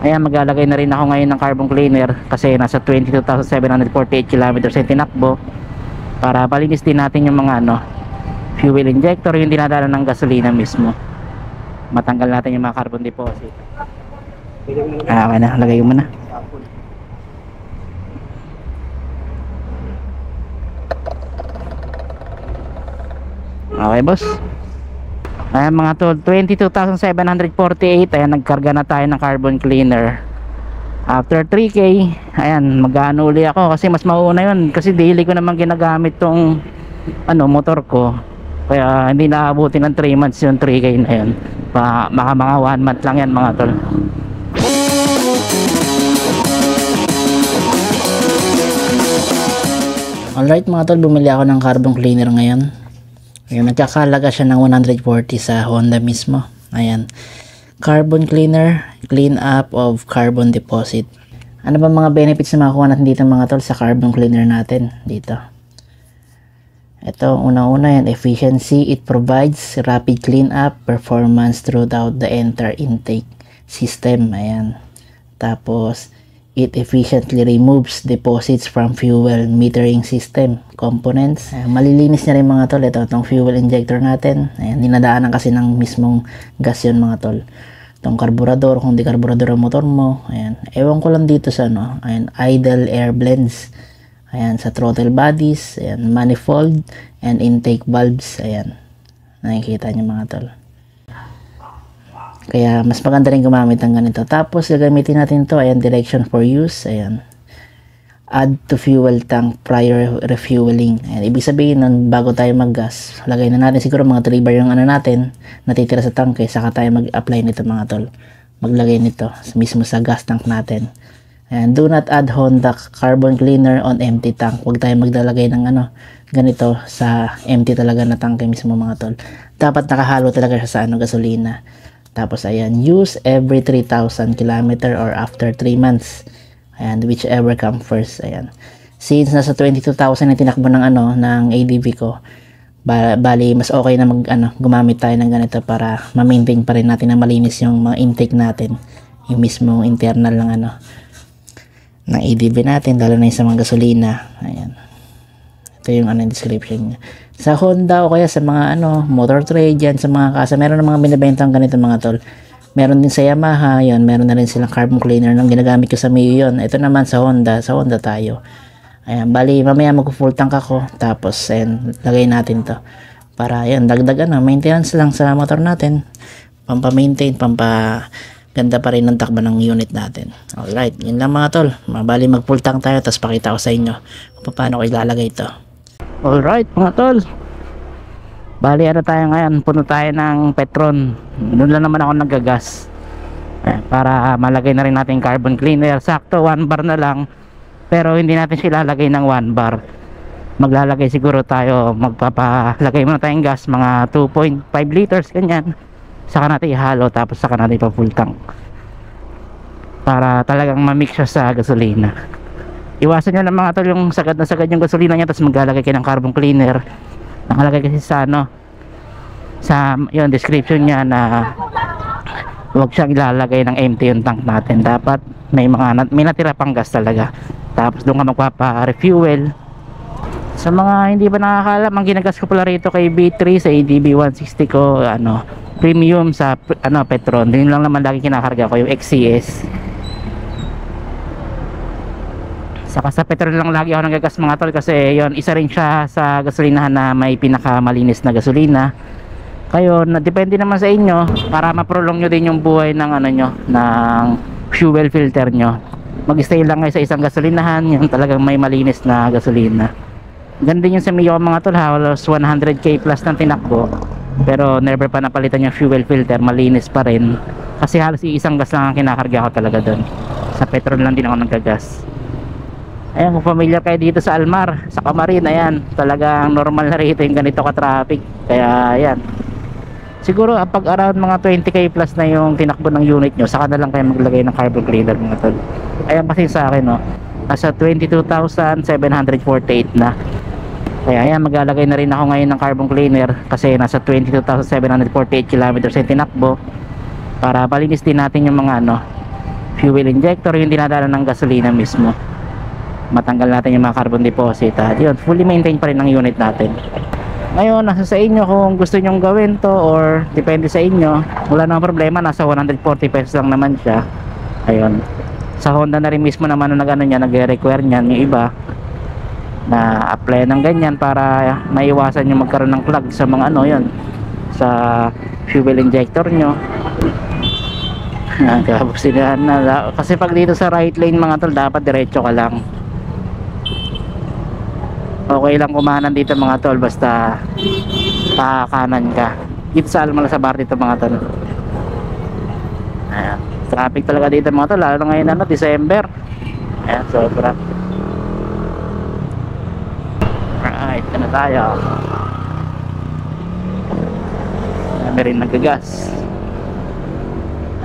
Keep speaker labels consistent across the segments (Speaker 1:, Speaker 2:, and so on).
Speaker 1: Ayan, maglalagay na rin ako ngayon ng carbon cleaner kasi nasa 22,748 kilometers yung tinakbo, para palinis din natin yung mga fuel injector, yung dinadala ng gasolina mismo. Matanggal natin yung mga carbon deposit. Okay na, lagay ko muna. Okay boss. Ayan mga tol, 22,748. Ayan, nagkarga na tayo ng carbon cleaner. After 3K, ayan, mag-ano uli ako kasi mas mauuna yun, kasi daily ko naman ginagamit tong motor ko. Kaya hindi naabutin ng 3 months yung 3K na yun. Baka mga 1 month lang yan mga tol. Alright mga tol, bumili ako ng carbon cleaner ngayon. Ayan, nagkakalaga siya ng 140 sa Honda mismo. Ayan, carbon cleaner, clean up of carbon deposit. Ano ba mga benefits na makuha natin dito mga tol sa carbon cleaner natin dito? Ito, una-una yan, efficiency. It provides rapid clean up performance throughout the entire intake system. Ayan, tapos it efficiently removes deposits from fuel metering system components. Malilinis na rin mga tol. Ito, itong fuel injector natin. Ayan, dinadaanan kasi ng mismong gas yun mga tol. Itong karburador, kung di karburador ang motor mo. Ayan, ewan ko lang dito sa ayan, idle air blends. Ayan, sa throttle bodies. Ayan, manifold and intake valves. Ayan, nakikita nyo mga tol. Kaya mas maganda rin gumamit ng ganito. Tapos gagamitin natin to, ayan, direction for use. Ayan, add to fuel tank prior refueling. Ayan, ibig sabihin nun, bago tayo maggas, lagay na natin siguro mga 3 bar yung natin natitira sa tanke, saka tayo mag-apply nito mga tol. Maglagay nito mismo sa gas tank natin. Ayan, do not add Honda carbon cleaner on empty tank. Huwag tayo maglalagay ng ganito sa empty talaga na tanke mismo mga tol. Dapat nakahalo talaga siya sa gasolina. Tapos ayan, use every 3,000 km or after 3 months. Ayan, whichever come first. Ayan. Since nasa 22,000 na tinakbo ng ADV ko, bali mas okay na gumamit tayo ng ganito para ma-maintain pa rin natin na malinis yung mga intake natin. Yung mismo internal ng ng ADV natin, lalo na yung sa mga gasolina. Ayan. Ito yung description niya. Sa Honda o kaya sa mga motor trade yan, sa mga kasa, meron ng mga binibentang ganito mga tol. Meron din sa Yamaha, yun, meron na rin silang carbon cleaner nang ginagamit ko sa Mio yun. Ito naman sa Honda tayo. Ayan, bali mamaya mag-full tank ako, tapos ayan, lagay natin to. Para ayan, dagdag maintenance lang sa motor natin. Pampa-maintain, ganda pa rin ng takbo ng unit natin. Alright, yun lang mga tol. Bali mag-full tank tayo, tapos pakita ko sa inyo kung paano ko ilalagay ito. Alright mga tol, bali tayo ngayon, puno tayo ng Petron. Doon lang naman ako nagagas para malagay na rin natin carbon cleaner. Sakto 1 bar na lang, pero hindi natin siya ilalagay ng 1 bar. Maglalagay siguro tayo, magpapalagay muna tayong gas, mga 2.5 liters ganyan, saka natin ihalo, tapos saka natin pa full tank para talagang mamix siya sa gasolina. Iwasan nyo lang mga tol yung sagad na sagad yung gasolina nya, tapos maglalagay kayo ng carbon cleaner. Nakalagay kasi sa yung description nya na huwag siyang ilalagay ng empty yung tank natin. Dapat may natira pang gas talaga, tapos doon ka magpapa-refuel. Sa mga hindi ba nakakalam, ang ginagas ko pala rito kay B3 sa ADB 160 ko, premium sa Petron. Yun lang naman lagi kinakarga ko, yung XCS. Saka sa Petron lang lagi ako nagagas mga tol, kasi yon, isa rin siya sa gasolinahan na may pinakamalinis na gasolina. Kayo, depende naman sa inyo, para ma-prolong nyo din yung buhay ng ng fuel filter nyo. Mag-stay lang kayo sa isang gasolinahan yung talagang may malinis na gasolina. Ganda yung sa Mio mga tol, halos 100k plus ng tinakbo, pero never pa napalitan yung fuel filter, malinis pa rin. Kasi halos isang gas lang ang kinakarga ko talaga doon. Sa Petron lang din ako nagagas. Ayan, kung familiar kayo dito sa Almar, sa Camarin, ayan, talagang normal na rito yung ganito ka-traffic. Kaya ayan, siguro pag around mga 20k plus na yung tinakbo ng unit nyo, saka na lang kayo maglagay ng carbon cleaner mga tol. Ayan, kasi sa akin nasa 22,748 na. Kaya ayan, maglalagay na rin ako ngayon ng carbon cleaner kasi nasa 22,748 kilometers yung tinakbo, para palinis din natin yung mga fuel injector, yung dinadala ng gasolina mismo. Matanggal natin yung mga carbon deposit at yun, fully maintained pa rin ang unit natin. Ngayon, nasa sa inyo kung gusto nyong gawin to or depende sa inyo. Wala namang problema, nasa 140 pesos lang naman siya. Ayun, sa Honda na rin mismo naman nag-require niyan yung iba na apply ng ganyan para maiwasan yung magkaroon ng clog sa mga yun, sa fuel injector nyo. Kasi pag dito sa right lane mga tol, dapat diretso ka lang. Okay lang kumanan dito mga tol, basta kanan ka. Dito sa Almalasabar dito mga tol. Ayan, traffic talaga dito mga tol, lalo ngayon December. Ayan, sobra. Alright, na tayo. Marami rin nagagas.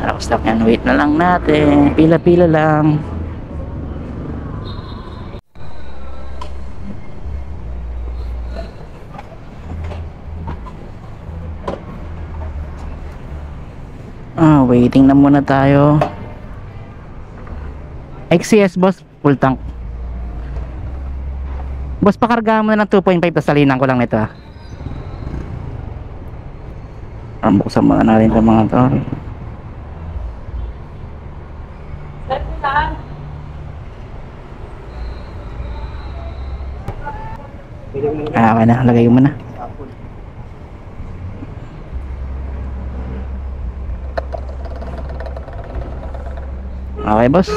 Speaker 1: Tapos lang yan, wait na lang natin. Pila-pila lang. Waiting na muna tayo. XCS boss, full tank. Boss, pakarga mo na ng 2.5, tas salinan ko lang nito buksan muna natin ito mga tol. Okay na, lagay ko muna. Okay boss,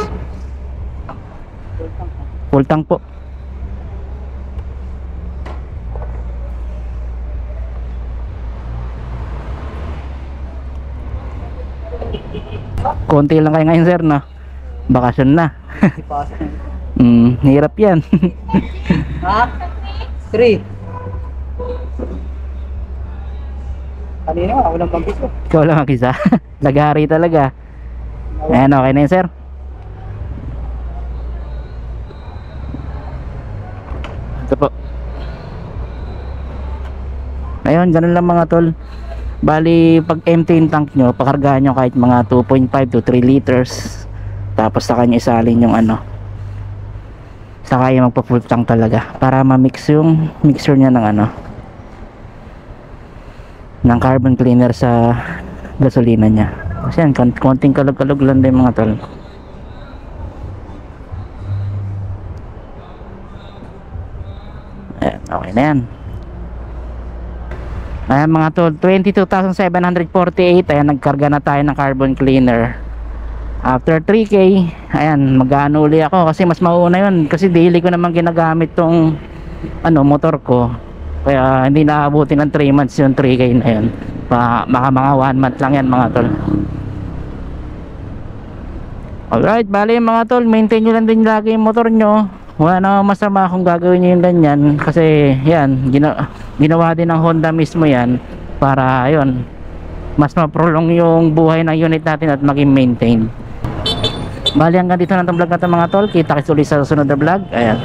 Speaker 1: full tank po. Konti lang kayo ngayon sir, no? Bakasyon na. Hirap yan.
Speaker 2: Ha? 3. Kanina nga, walang pambis ko.
Speaker 1: Ikaw lang mag-isa. Lagari talaga. Ayan, okay na yun sir. Ito po. Ayun, ganun lang mga tol. Bali, pag empty yung tank nyo, pakargahan nyo kahit mga 2.5 to 3 liters. Tapos saka nyo isalin yung saka yung magpa full tank talaga para ma-mix yung mixture nya ng ng carbon cleaner sa gasolina nya. Kasi yan, konting kalog-kalog lang din mga tol. Ayan, okay na yan. Ayan mga tol, 22,748. Ayan, nagkarga na tayo ng carbon cleaner. After 3K, ayan, mag-ano uli ako kasi mas mauna yun. Kasi daily ko naman ginagamit tong motor ko. Kaya hindi naabuti ng 3 months yung 3K na yun. Baka mga 1 month lang yan mga tol. Alright, bali mga tol, maintain nyo lang din lagi yung motor nyo. Wala na masama kung gagawin nyo yung ganyan. Kasi yan, ginawa din ng Honda mismo yan para ayun, mas ma-prolong yung buhay ng unit natin at maging maintain. Bali hanggang dito na itong vlog na ito mga tol. Kita kits ulit sa susunod na vlog. Ayan,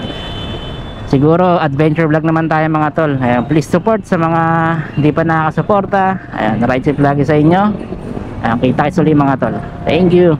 Speaker 1: siguro adventure vlog naman tayo mga tol. Ayan, please support sa mga hindi pa nakakasuporta. Ayan, ride safe lagi sa inyo. Ayan, kita kits ulit mga tol. Thank you.